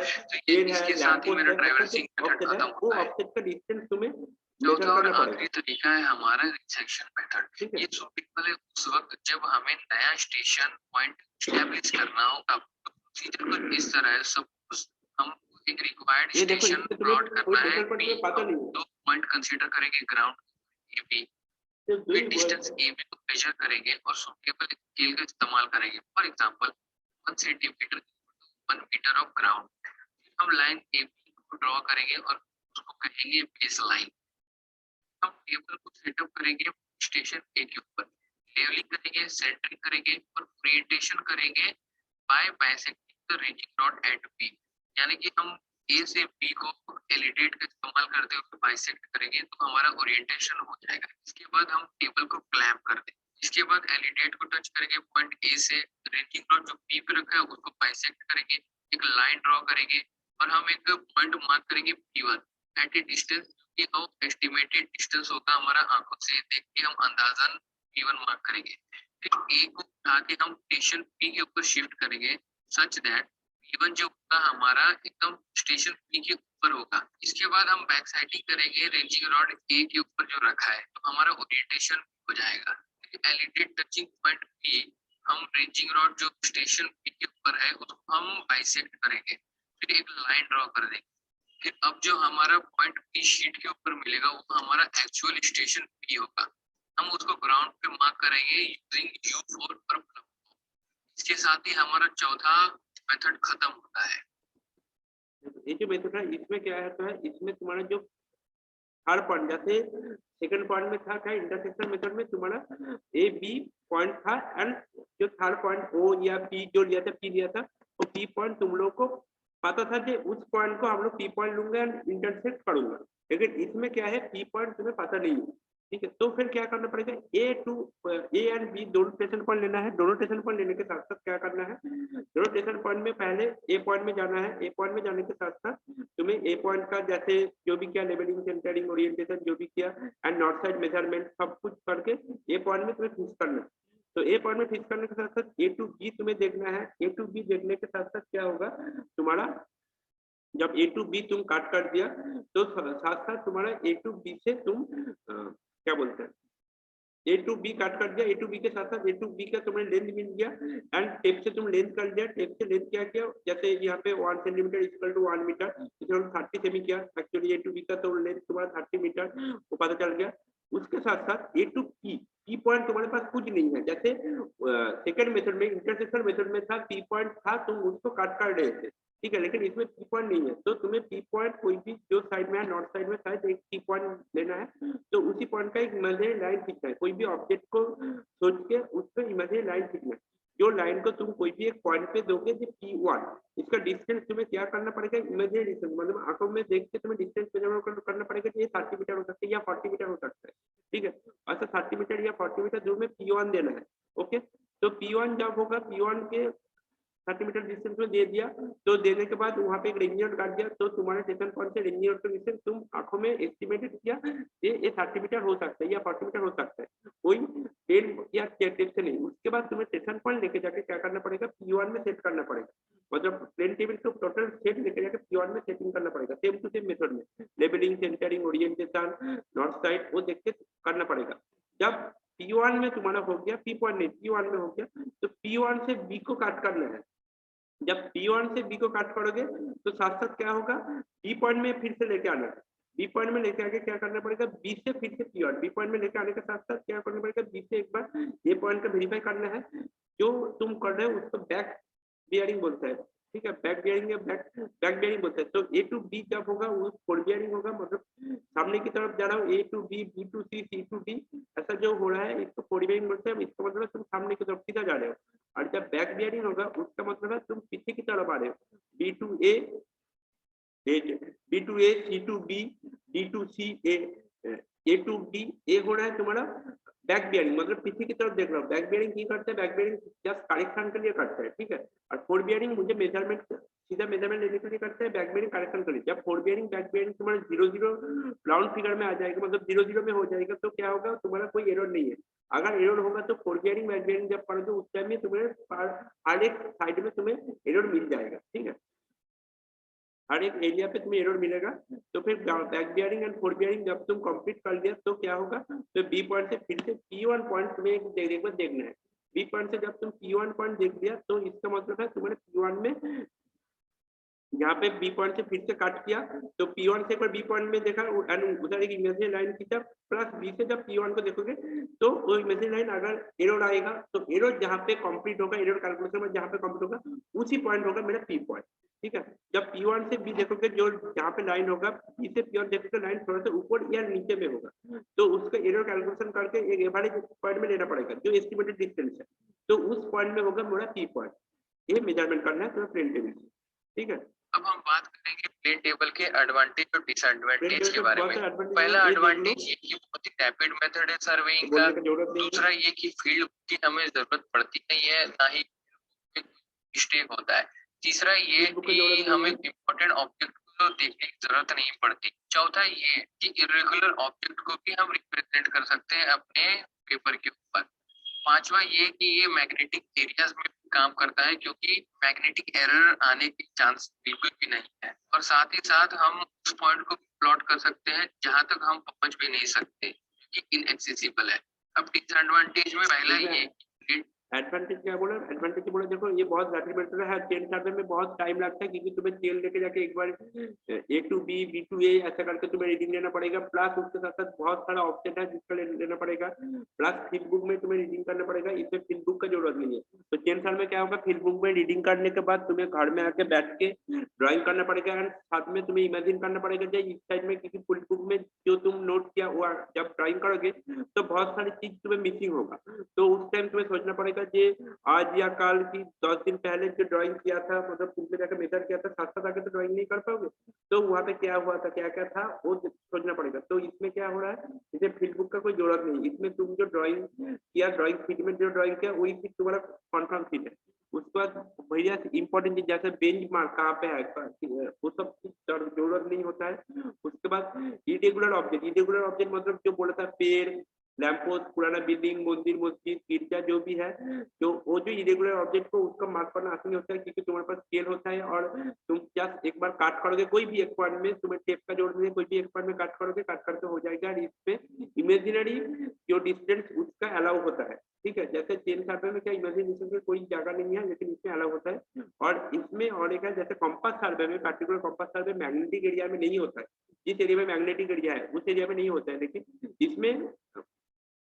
पेड़ है, लैंपपोस्ट है, ऑप्शन है, वो ऑप्शन का डिस्टेंस तुम्हें मेजर करना पड़ेगा। आखिरी तरीका है हमारा रिसेक्शन मेथड। ये सूटेबल है उस वक्त जब हमें नया स्टेशन पॉइंट एस्टैब्लिश करना होगा। प्रोसीजर कुछ इस तरह है, सपोज हम एक रिक्वायर्ड स्टेशन प्लॉट करना है, दो पॉइंट कंसीडर करेंगे, ग्राउंड ए बी, वे डिस्टेंस AB को मेजर करेंगे और सूटेबल स्केल का इस्तेमाल करेंगे। For example 1 centimetre 1 metre of ground. हम लाइन AB को ड्रॉ करेंगे और उसको कहेंगे बेस लाइन। हम टेबल को सेटअप करेंगे स्टेशन ए के ऊपर, लेवलिंग करेंगे, सेंटरिंग करेंगे और ओरिएंटेशन करेंगे by bisecting the ranging rod at B. यानी कि हम ए से बी को एलिडेट का इस्तेमाल करते हुए बाइसेक्ट करेंगे तो हमारा ओरिएंटेशन हो जाएगा। इसके बाद हम टेबल को क्लैंप कर देंगे। इसके बाद एलिडेट को टच करेंगे पॉइंट ए से, रेंजिंग रॉड जो बी पे रखा है उसको बाइसेक्ट करेंगे, एक लाइन ड्रॉ करेंगे और हम एक पॉइंट मार्क करेंगे P1 एट ए डिस्टेंस कि वो एस्टिमेटेड डिस्टेंस होगा हमारा आंखों से देख के हम अंदाजन P1 मार्क करेंगे। फिर ए को उठा के हम स्टेशन P के ऊपर शिफ्ट करेंगे सच दैट P1 जो होगा हमारा एकदम स्टेशन P के ऊपर होगा। इसके बाद हम बैक साइडिंग करेंगे रेंजिंग रॉड ए के ऊपर जो रखा है तो हमारा ओरिएंटेशन हो जाएगा। एलिडेट टचिंग पॉइंट P हम रेंजिंग रॉड जो स्टेशन P के ऊपर है उसको हम बाइसेक्ट करेंगे, फिर एक लाइन ड्रॉ कर देंगे। फिर अब जो हमारा पॉइंट P शीट के ऊपर मिलेगा वो हमारा एक्चुअल स्टेशन P होगा। हम उसको ग्राउंड पे मार्क करेंगे यूजिंग U4 पर। इसके साथ ही हमारा चौथा मेथड खत्म होता है। ये जो मेथड है इसमें क्या है, इसमें तुम्हारा जो थर्ड पॉइंट, जैसे सेकंड पॉइंट में था इंटरसेक्शन मेथड में तुम्हारा ए बी पॉइंट था एंड जो थर्ड पॉइंट O या P जो लिया था P लिया था वो P पॉइंट तुम लोग को पता था कि उस पॉइंट को हम लोग P पॉइंट लूंगा एंड इंटरसेक्ट करूंगा। लेकिन इसमें क्या है P पॉइंट तुम्हें पता नहीं है, ठीक है। तो फिर क्या करना पड़ेगा, ए एंड बी दोनों स्टेशन पॉइंट लेना है। दोनों स्टेशन पॉइंट लेने के साथ साथ क्या करना है, दोनों स्टेशन पॉइंट में पहले ए पॉइंट में जाना है। ए पॉइंट में जाने के साथ साथ तुम्हें ए पॉइंट का जैसे जो भी किया लेवलिंग सेंटरिंग ओरिएंटेशन जो भी किया एंड नॉर्थ साइड मेजरमेंट सब कुछ करके ए पॉइंट में तुम्हें फिक्स करना है। तो ए पॉइंट में फिक्स करने के साथ साथ ए टू बी तुम्हें देखना है। ए टू बी देखने के साथ साथ क्या होगा तुम्हारा, जब ए टू बी तुम काट कर दिया तो साथ साथ तुम्हारा ए टू बी से तुम क्या बोलते हैं ए टू बी काट कर दिया। ए टू बी के साथ साथ ए टू बी का तुम्हें लेंथ मिल गया एंड टेप से तुम लेंथ कर दिया। टेप से लेंथ क्या किया, जैसे यहाँ पे 1 सेंटीमीटर इक्वल टू 1 मीटर, इसे हम 30 सेमी किया। एक्चुअली ए टू बी का तो लेंथ तुम्हारा 30 मीटर वो पता चल गया। उसके साथ साथ ए टू पी पॉइंट तुम्हारे पास कुछ नहीं है। जैसे सेकंड मेथड में इंटरसेक्शन मेथड में था पी पॉइंट था, तुम उसको काट कर रहे थे, ठीक है। लेकिन इसमें पी पॉइंट नहीं है तो तुम्हें पी पॉइंट कोई भी जो साइड में है, नॉर्थ साइड में शायद एक पी पॉइंट लेना है। तो उसी पॉइंट का एक इमेजिनरी लाइन खींचना है। कोई भी ऑब्जेक्ट को सोच के उस पर इमेजिनरी लाइन खींचना है। जो लाइन को तुम कोई भी एक पॉइंट पे दोगे जो P1, इसका डिस्टेंस तुम्हें क्या करना पड़ेगा, इमेजिनरी डिस्टेंस, मतलब आंखों में देख के तुम्हें डिस्टेंस मेजरमेंट करना पड़ेगा कि ये 30 मीटर हो सकता है या 40 मीटर हो सकता है, ठीक है। ऐसा 30 मीटर या 40 मीटर दूर में P1 देना है, ओके। तो P1 जब होगा, P1 के 30 मीटर डिस्टेंस में दे दिया, तो देने के बाद वहाँ पे एक रेंजिंग रॉड काट दिया। तो तुम्हारे स्टेशन पॉइंट से रेंजिंग रॉड का डिस्टेंस तुम आंखों में एस्टिमेटेड किया ये 30 मीटर हो सकता है या 40 मीटर हो सकता है, कोई 10 या 10 से नहीं। उसके बाद तुम्हें स्टेशन पॉइंट लेके जाके क्या करना पड़ेगा, P1 में सेट करना पड़ेगा। मतलब प्लेन टेबल को टोटल सेट लेके जाके P1 में सेटिंग करना पड़ेगा। सेम टू सेम मेथड में levelling, centring, orientation, north side वो देख के करना पड़ेगा। जब P1 में तुम्हारा हो गया, P पॉइंट नहीं P1 में हो गया, तो P1 से B को काट करना है। जब P1 से B को काट करोगे तो साथ साथ क्या होगा, B पॉइंट में फिर से लेके आना है। B पॉइंट में लेके आके क्या करना पड़ेगा, B से फिर से P1, B पॉइंट में लेके आने के साथ साथ क्या करना पड़ेगा, B से एक बार A पॉइंट का वेरीफाई करना है। जो तुम कर रहे हो उसको बैक बियरिंग बोलते हैं, ठीक है। बैक बियरिंग या बैक बियरिंग बोलते हैं। तो A टू B जब होगा वो फोर बियरिंग होगा, मतलब सामने की तरफ जा रहा हूँ, A to B, B to C, C to D, ऐसा जो हो रहा है इसको फोर बियरिंग बोलते हैं। इसका मतलब तुम सामने की तरफ सीधा जा रहे हो। और जब बैक बियरिंग होगा उसका मतलब है तुम पीछे की तरफ आ रहे हो। B to A, B to A, C to B, D to C, A to B, A हो रहा है तुम्हारा बैक बियरिंग, मतलब पीछे की तरफ देख रहा हूँ। बैक बियरिंग की करते हैं, बैक बियरिंग जस्ट करेक्शन के लिए करते हैं, ठीक है। और फोर बियरिंग मुझे मेजरमेंट सीधा मेजरमेंट लेने के लिए करते हैं, बैक बियरिंग करेक्शन के लिए। जब फोर बियरिंग बैक बियरिंग तुम्हारा 0-0 राउंड फिगर में आ जाएगा, मतलब 0-0 में हो जाएगा, तो क्या होगा, तुम्हारा कोई एरर नहीं है। अगर एरर होगा तो फोर बियरिंग बैक बियरिंग जब पढ़ोगे उस टाइम में तुम्हें हर एक साइड में तुम्हें एरर मिल जाएगा, ठीक है। हर एक एरिया पे तुम्हें एरर मिलेगा। तो फिर back bearing and four bearing जब तुम कंप्लीट कर दिया तो क्या होगा, तो बी पॉइंट से फिर से P1 पॉइंट तुम्हें एक बार देखना है। बी पॉइंट से जब तुम P1 पॉइंट देख दिया तो इसका मतलब है तुम्हारे P1 में यहाँ पे बी पॉइंट से फिर से काट किया तो P1 से एक बार बी पॉइंट में देखा एंड उधर एक इमेजिनरी लाइन खींचा प्लस बी से जब P1 को देखोगे तो वो इमेजिनरी लाइन अगर एरर आएगा तो एरर जहाँ पे कंप्लीट होगा, एरर कैलकुलेशन में जहाँ पे कंप्लीट होगा उसी पॉइंट होगा मेरा P पॉइंट। ठीक है, जब P1 से B देखोगे जो जहाँ पे लाइन होगा B से P1 देखोगे लाइन थोड़ा सा ऊपर या नीचे में होगा तो उसका एरर कैलकुलेशन करके एक एवरेज पॉइंट में लेना पड़ेगा जो एस्टिमेटेड डिस्टेंस है, तो उस पॉइंट में होगा मेरा P पॉइंट। ये मेजरमेंट करना है तो प्लेन टेबल से। ठीक है, अब हम बात करेंगे प्लेन टेबल के एडवांटेज और डिसएडवांटेज के बारे में। पहला ये एडवांटेज ये कि बहुत ही रैपिड मेथड है सर्वेइंग का। दूसरा ये कि फील्ड की हमें जरूरत पड़ती नहीं है, ना ही मिस्टेक होता है। तीसरा ये कि हमें इम्पोर्टेंट ऑब्जेक्ट को देखने की जरूरत नहीं पड़ती। चौथा ये कि इरेगुलर ऑब्जेक्ट को भी हम रिप्रेजेंट कर सकते हैं अपने पेपर के ऊपर। पांचवा ये कि ये मैग्नेटिक एरियाज में काम करता है क्योंकि मैग्नेटिक एरर आने की चांस बिल्कुल भी नहीं है। और साथ ही साथ हम उस पॉइंट को प्लॉट कर सकते हैं जहां तक हम पहुंच भी नहीं सकते क्योंकि इनएक्सेसिबल है। अब डिसएडवांटेज में पहला ये एडवांटेज क्या बोला, एडवांटेज बोला देखो ये बहुत रैपिड मेथड है, चेन सर्वे में बहुत टाइम लगता है क्योंकि तुम्हें चेन लेके जाके एक बार A to B, B to A ऐसा करके तुम्हें रीडिंग लेना पड़ेगा, प्लस उसके साथ साथ बहुत सारा ऑप्शन है जिसका लेना पड़ेगा, प्लस फील्ड बुक में तुम्हें रीडिंग करना पड़ेगा। इसमें फील्ड बुक का जरूरत नहीं है। तो चेन सर्वे में क्या होगा, फील्ड बुक में रीडिंग करने के बाद तुम्हें घर में आके बैठ के ड्राइंग करना पड़ेगा एंड साथ में तुम्हें इमेजिन करना पड़ेगा कि इस साइड में किसी फील्ड बुक में जो तुम नोट किया हुआ जब ड्राइंग करोगे तो बहुत सारी चीज तुम्हें मिसिंग होगा, तो उस टाइम तुम्हें सोचना पड़ेगा कि आज या कल की 10 दिन पहले जो ड्राइंग किया था मतलब तुमने जाकर मेजर किया था साथ साथ आके तो ड्राइंग नहीं कर पाओगे, तो वहाँ पे क्या हुआ था क्या क्या था वो सोचना पड़ेगा। तो इसमें क्या हो रहा है, इसे फील्ड बुक का कोई जरूरत नहीं, इसमें तुम जो ड्राइंग किया ड्राइंग शीट में जो ड्राइंग किया वही चीज तुम्हारा कॉन्फर्म शीट है। उसके बाद भैया इंपॉर्टेंट चीज जैसे बेंच मार्क कहाँ पे है वो सब जरूरत नहीं होता है। उसके बाद इरेगुलर ऑब्जेक्ट मतलब जो बोला था पेड़, लैंपपोस्ट, पुराना बिल्डिंग, मंदिर, मस्जिद, गिरजा जो भी है, जो वो जो इरेगुलर ऑब्जेक्ट को उसका मार्क करना आसान होता है क्योंकि तुम्हारे पास स्केल होता है और तुम जस्ट एक बार काट करोगे कोई भी एक पॉइंट में, तुम्हें टेप का जोड़ देंगे कोई भी एक पॉइंट में काट करोगे, काट करके हो जाएगा। और इसमें इमेजिनरी जो डिस्टेंस उसका अलाउ होता है। ठीक है, जैसे चेन सर्वे में क्या इमेजिनेशन की कोई जगह नहीं है लेकिन इसमें अलाउ होता है। और इसमें और एक है जैसे कॉम्पास सर्वे में, पर्टिकुलर कॉम्पास सर्वे मैग्नेटिक एरिया में नहीं होता है, जिस एरिया में मैग्नेटिक एरिया है उस एरिया में नहीं होता है, लेकिन इसमें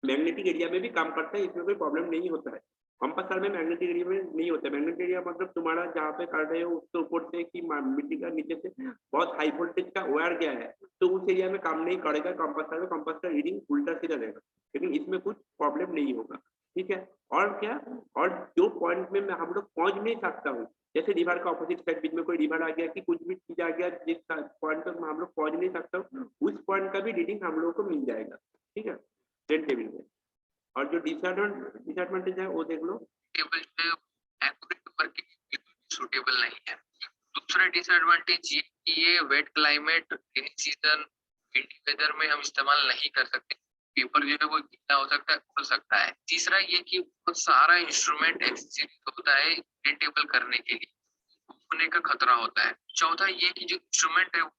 मैग्नेटिक एरिया में भी काम करता है, इसमें कोई प्रॉब्लम नहीं होता है। कंपास सर्वे में मैग्नेटिक एरिया में नहीं होता है। मैग्नेटिक एरिया मतलब तुम्हारा जहाँ पे कर रहे हो उसके ऊपर से कि मिट्टी का नीचे से बहुत हाई वोल्टेज का वायर गया है तो उस एरिया में काम नहीं करेगा कंपास सर्वे, कंपास का रीडिंग उल्टा सीधा रहेगा, लेकिन इसमें कुछ प्रॉब्लम नहीं होगा। ठीक है, और क्या, और जो पॉइंट में हम लोग पहुंच नहीं सकता हूँ, जैसे रिवर का ऑपोजिट साइड बीच में कोई रिवर आ गया कि कुछ भी चीज आ गया जिस पॉइंट तक हम लोग पहुंच नहीं सकता उस पॉइंट का भी रीडिंग हम लोग को मिल जाएगा। ठीक है, प्लेन टेबल में। और जो डिसएडवांटेज है वो देख लो, टेबल जो एक्यूरेट वर्किंग सूटेबल नहीं है। दूसरा डिसएडवांटेज ये कि ये wet climate, rainy season, windy weather में हम इस्तेमाल नहीं कर सकते, पेपर जो है वो गीला हो सकता है, उड़ सकता है। तीसरा ये कि बहुत सारा इंस्ट्रूमेंट एक्सेसरीज होता है प्लेन टेबल करने के लिए, होने का खतरा होता है। चौथा ये कि जो इंस्ट्रूमेंट है वो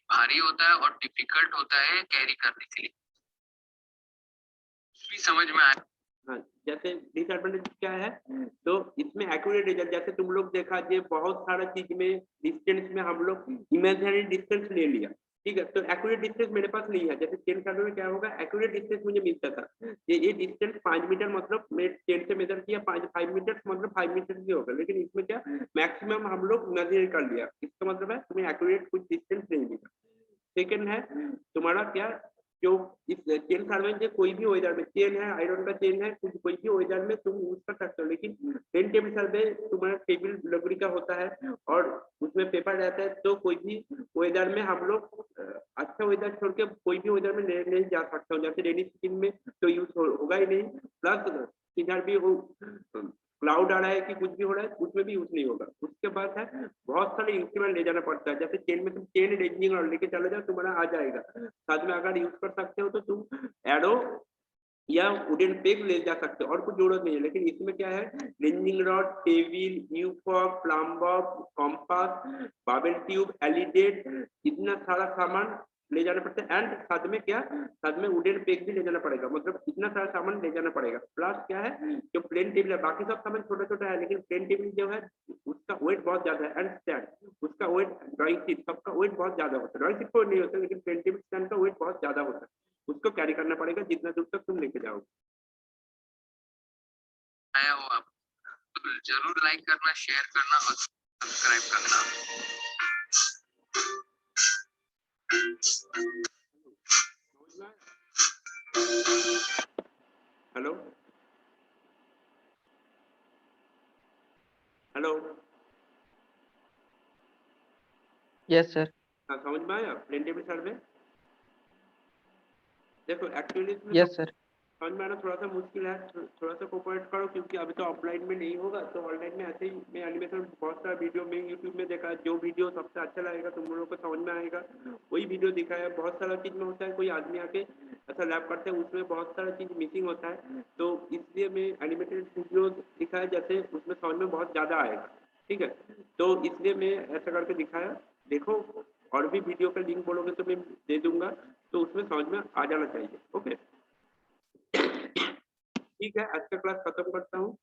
भारी होता है और डिफिकल्ट होता है कैरी करने के लिए। भी समझ में आया। हाँ, जैसे डिसएडवांटेज क्या है तो इसमें एक्यूरेट रिजल्ट, जैसे तुम लोग देखा ये बहुत सारा चीज में डिस्टेंस में हम लोग इमेजिनरी डिस्टेंस ले लिया। ठीक है, तो एक्यूरेट डिस्टेंस मेरे पास नहीं है। जैसे चेन सर्वे में क्या होगा, एक्यूरेट डिस्टेंस मुझे मिलता था ये डिस्टेंस 5 मीटर मतलब मैं चेन से मेजर किया 5 मीटर मतलब 5 मीटर ही होगा, लेकिन इसमें क्या मैक्सिमम हम लोग इमेजिनरी कर लिया, इसका मतलब है तुम्हें एक्यूरेट कुछ डिस्टेंस नहीं मिला। सेकेंड है तुम्हारा क्या, जो इस चेन सर्वे में कोई भी वेदर में चेन है, आयरन का चेन है, कुछ कोई भी वेदर में तुम यूज कर सकते हो, लेकिन प्लेन टेबल सर्वे तुम्हारा टेबल लकड़ी का होता है और उसमें पेपर रहता है, तो कोई भी वेदर में हम लोग अच्छा वेदर छोड़ के कोई भी वेदर में नहीं जा सकता हूँ। जैसे रेनी सीजन में तो यूज होगा ही नहीं, प्लस इधर भी वो क्लाउड आ रहा है कि कुछ भी हो रहा है उसमें भी यूज नहीं होगा। उसके बाद है बहुत सारे इंस्ट्रूमेंट ले जाना पड़ता है, जैसे चेन में तुम चेन रेंजिंग और लेके चले जाओ तुम्हारा आ जाएगा, साथ में अगर यूज कर सकते हो तो तुम एरो या वुडन पेग ले जा सकते हो और कुछ जरूरत नहीं है। लेकिन इसमें क्या है, रेंजिंग रॉड, टेबिल, यूफॉक, plumber, compass, bubble tube, alidade, इतना सारा सामान ले जाना पड़ता है। एंड साथ में क्या, साथ में वुडन पेग भी ले जाना पड़ेगा, मतलब इतना सारा सामान ले जाना पड़ेगा। प्लस क्या है, जो प्लेन टेबल है, बाकी सब सामान छोटा छोटा है, लेकिन प्लेन टेबल जो है उसका वेट बहुत ज्यादा है। एंड स्टैंड उसका वेट, ड्राइंग शीट सबका वेट बहुत ज्यादा होता है। ड्राइंग शीट को नहीं होता, लेकिन प्लेन टेबल स्टैंड का वेट बहुत ज्यादा होता है, उसको कैरी करना पड़ेगा जितना दूर तक तुम लेके जाओगे। आया हो आप तो जरूर लाइक करना, शेयर करना और सब्सक्राइब करना। Hello hello, Yes, sir. हाँ समझ में आया प्लेन टेबल सर्वे। देखो एक्चुअली Yes, sir. समझ में आना थोड़ा सा मुश्किल है, थोड़ा सा कोऑपरेट करो, क्योंकि अभी तो ऑफलाइन में नहीं होगा, तो ऑनलाइन में ऐसे ही मैं एनिमेशन बहुत सारा वीडियो में यूट्यूब में देखा है, जो वीडियो सबसे अच्छा लगेगा तुम लोगों को समझ में आएगा वही वीडियो दिखाया। बहुत सारा चीज में होता है, कोई आदमी आके ऐसा लैब करते हैं, उसमें बहुत सारा चीज मिसिंग होता है, तो इसलिए मैं एनिमेटेड वीडियो दिखाया, जैसे उसमें समझ में बहुत ज्यादा आएगा। ठीक है, तो इसलिए मैं ऐसा करके दिखाया। देखो और भी वीडियो का लिंक बोलोगे तो मैं दे दूंगा, तो उसमें समझ में आ जाना चाहिए। ओके ठीक है, आज का क्लास खत्म करता हूँ।